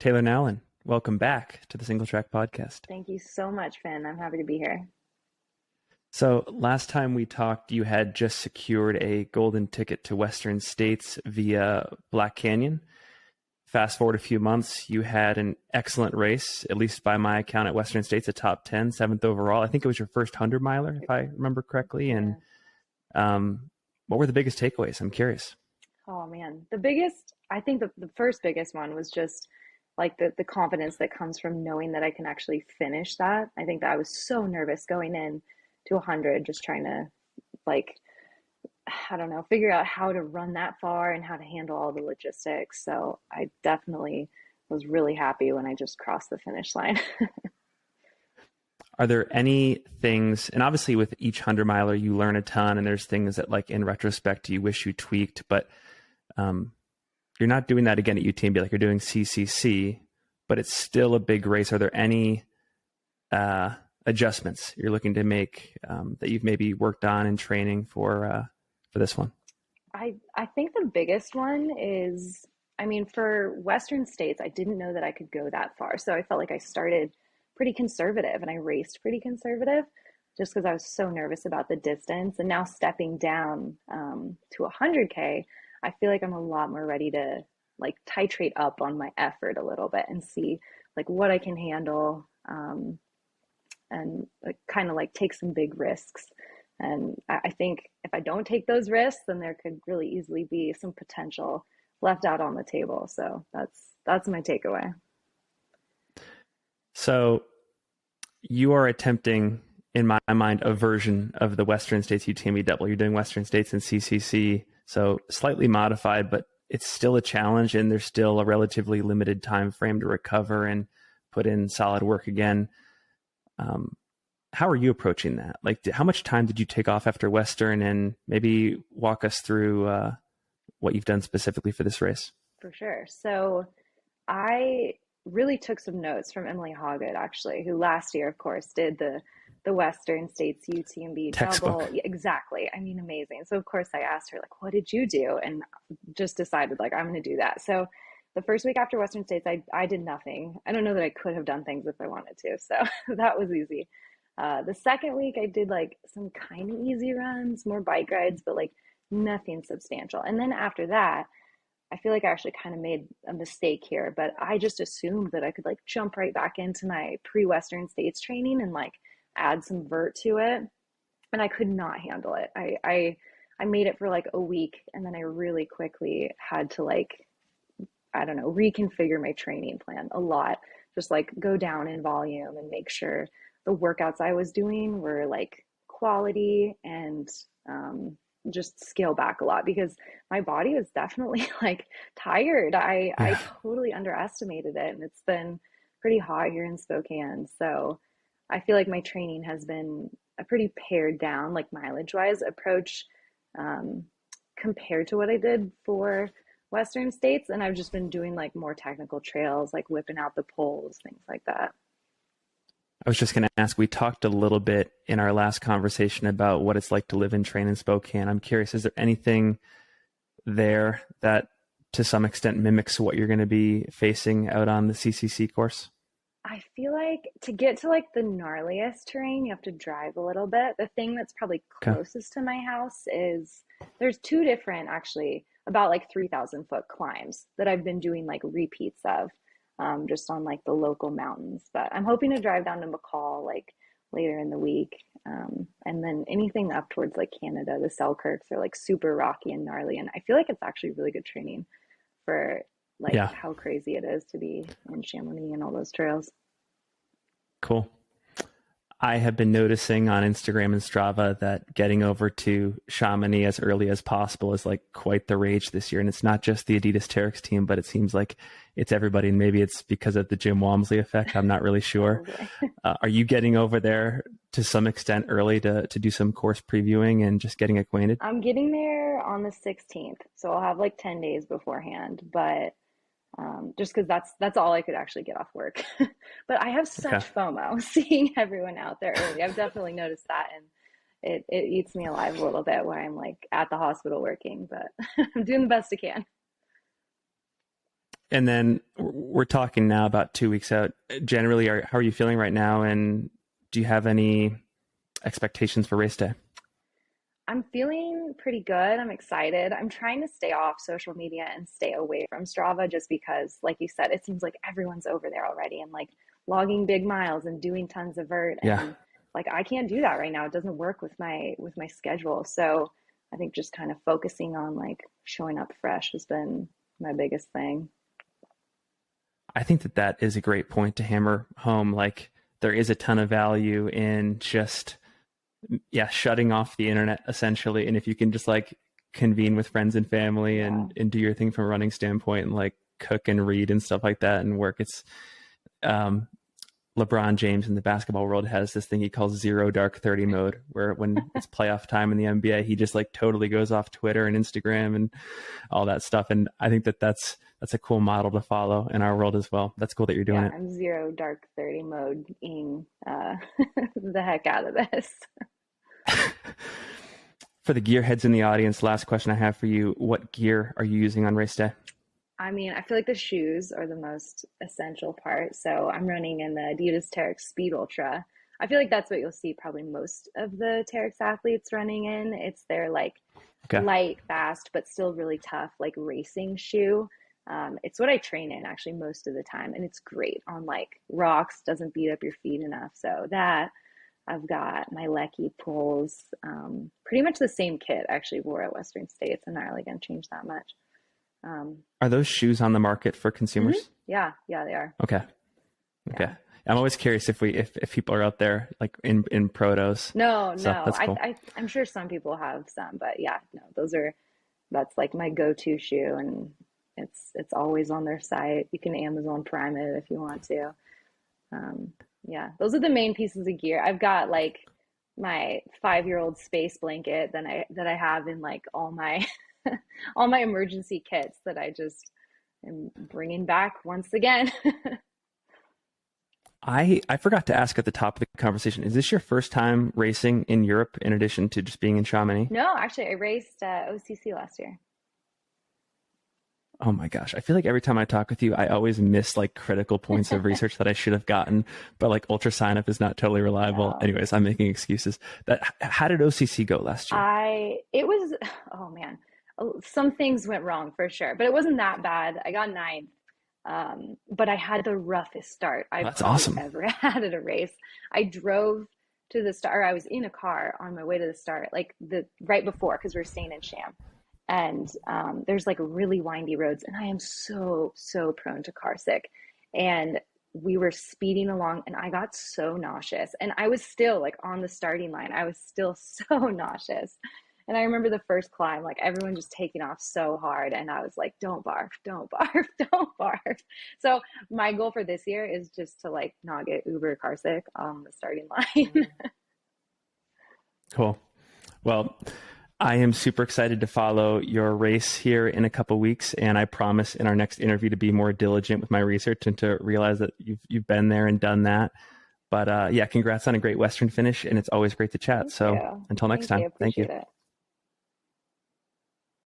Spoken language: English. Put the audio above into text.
Taylor Nowlin, welcome back to the Single Track Podcast. Thank you so much, Finn. I'm happy to be here. So last time we talked, you had just secured a golden ticket to Western States via Black Canyon. Fast forward a few months, you had an excellent race, at least by my account at Western States, a top 10, seventh overall. I think it was your first 100 miler, if I remember correctly. And what were the biggest takeaways? I'm curious. Oh man, I think the first biggest one was just like the confidence that comes from knowing that I can actually finish that. I think that I was so nervous going in to 100, just trying to figure out how to run that far and how to handle all the logistics. So I definitely was really happy when I just crossed the finish line. Are there any things, and obviously with each 100 miler, you learn a ton, and there's things that like in retrospect, you wish you tweaked, but you're not doing that again at UTMB, like you're doing CCC, but it's still a big race. Are there any adjustments you're looking to make that you've maybe worked on in training for this one? I think the biggest one is, for Western States, I didn't know that I could go that far. So I felt like I started pretty conservative and I raced pretty conservative just because I was so nervous about the distance. And now stepping down to 100K, I feel like I'm a lot more ready to like titrate up on my effort a little bit and see like what I can handle and kind of like take some big risks. And I think if I don't take those risks, then there could really easily be some potential left out on the table. So that's my takeaway. So you are attempting, in my mind, a version of the Western States UTMB double. You're doing Western States and CCC, so slightly modified, but it's still a challenge, and there's still a relatively limited time frame to recover and put in solid work again. How are you approaching that? Like, how much time did you take off after Western, and maybe walk us through what you've done specifically for this race? For sure. So I really took some notes from Emily Hoggood, actually, who last year, of course, did the Western States UTMB Textbook. double. Amazing. So of course I asked her, like, what did you do? And just decided like, I'm going to do that. So the first week after Western States, I did nothing. I don't know that I could have done things if I wanted to. So that was easy. The second week I did like some kind of easy runs, more bike rides, but like nothing substantial. And then after that, I feel like I actually kind of made a mistake here, but I just assumed that I could like jump right back into my pre-Western States training and like add some vert to it. And I could not handle it. I made it for like a week, and then I really quickly had to reconfigure my training plan a lot. Just like go down in volume and make sure the workouts I was doing were like quality, and just scale back a lot because my body was definitely like tired. I totally underestimated it, and it's been pretty hot here in Spokane. So I feel like my training has been a pretty pared down, like mileage wise approach compared to what I did for Western States. And I've just been doing like more technical trails, like whipping out the poles, things like that. I was just going to ask, we talked a little bit in our last conversation about what it's like to live and train in Spokane. I'm curious, is there anything there that to some extent mimics what you're going to be facing out on the CCC course? I feel like to get to like the gnarliest terrain, you have to drive a little bit. The thing that's probably closest to my house is there's two different, actually, about like 3,000 foot climbs that I've been doing like repeats of. Just on like the local mountains, but I'm hoping to drive down to McCall like later in the week. And then anything up towards like Canada, the Selkirks are like super rocky and gnarly. And I feel like it's actually really good training for like how crazy it is to be in Chamonix and all those trails. Cool. I have been noticing on Instagram and Strava that getting over to Chamonix as early as possible is like quite the rage this year. And it's not just the Adidas Terrex team, but it seems like it's everybody. And maybe it's because of the Jim Walmsley effect. I'm not really sure. Are you getting over there to some extent early to do some course previewing and just getting acquainted? I'm getting there on the 16th. So I'll have like 10 days beforehand, but just because that's all I could actually get off work. But I have such FOMO seeing everyone out there early. I've definitely noticed that, and it eats me alive a little bit where I'm like at the hospital working, but I'm doing the best I can. And then we're talking now about 2 weeks out. Generally, how are you feeling right now? And do you have any expectations for race day? I'm feeling pretty good. I'm excited. I'm trying to stay off social media and stay away from Strava just because, like you said, it seems like everyone's over there already and like logging big miles and doing tons of vert. Yeah. And like I can't do that right now. It doesn't work with my schedule. So I think just kind of focusing on like showing up fresh has been my biggest thing. I think that is a great point to hammer home. Like there is a ton of value in just, yeah, shutting off the internet essentially. And if you can just like convene with friends and family Yeah. and do your thing from a running standpoint and like cook and read and stuff like that and work, it's, um, LeBron James in the basketball world has this thing he calls zero dark 30 mode, where when it's playoff time in the NBA, he just like totally goes off Twitter and Instagram and all that stuff. And I think that's a cool model to follow in our world as well. That's cool that you're doing Yeah, it. I'm zero dark 30 mode-ing the heck out of this. For the gearheads in the audience, last question I have for you. What gear are you using on race day? I mean, I feel like the shoes are the most essential part. So I'm running in the Adidas Terrex Speed Ultra. I feel like that's what you'll see probably most of the Terrex athletes running in. It's their like Okay. light, fast, but still really tough, like racing shoe. It's what I train in actually most of the time, and it's great on like rocks, doesn't beat up your feet enough. So that I've got my Lecky poles, pretty much the same kit I actually wore at Western States. I'm not really going to change that much. Are those shoes on the market for consumers? Yeah, yeah, they are. Okay. Okay. Yeah. I'm always curious if people are out there like in protos. No, So no. that's cool. I'm sure some people have some, but yeah, no, that's like my go-to shoe, and it's always on their site. You can Amazon Prime it if you want to. Yeah, those are the main pieces of gear. I've got like my 5-year-old space blanket that I have in like all my all my emergency kits that I just am bringing back once again. I forgot to ask at the top of the conversation, is this your first time racing in Europe in addition to just being in Chamonix? No, actually, I raced OCC last year. Oh my gosh. I feel like every time I talk with you, I always miss like critical points of research that I should have gotten, but like ultra sign up is not totally reliable. No. Anyways, I'm making excuses. How did OCC go last year? It was, oh man, some things went wrong for sure, but it wasn't that bad. I got ninth. But I had the roughest start I've That's probably awesome. ever had at a race. I drove to the start. I was in a car on my way to the start, like the right before, because we were staying in Sham. And there's like really windy roads, and I am so prone to car sick. And we were speeding along, and I got so nauseous. And I was still like on the starting line. I was still so nauseous. And I remember the first climb, like everyone just taking off so hard. And I was like, don't barf, don't barf, don't barf. So my goal for this year is just to like not get uber car sick on the starting line. Cool. Well, I am super excited to follow your race here in a couple weeks, and I promise in our next interview to be more diligent with my research and to realize that you've been there and done that. But yeah, congrats on a great Western finish, and it's always great to chat. So until next time, thank you. Appreciate it.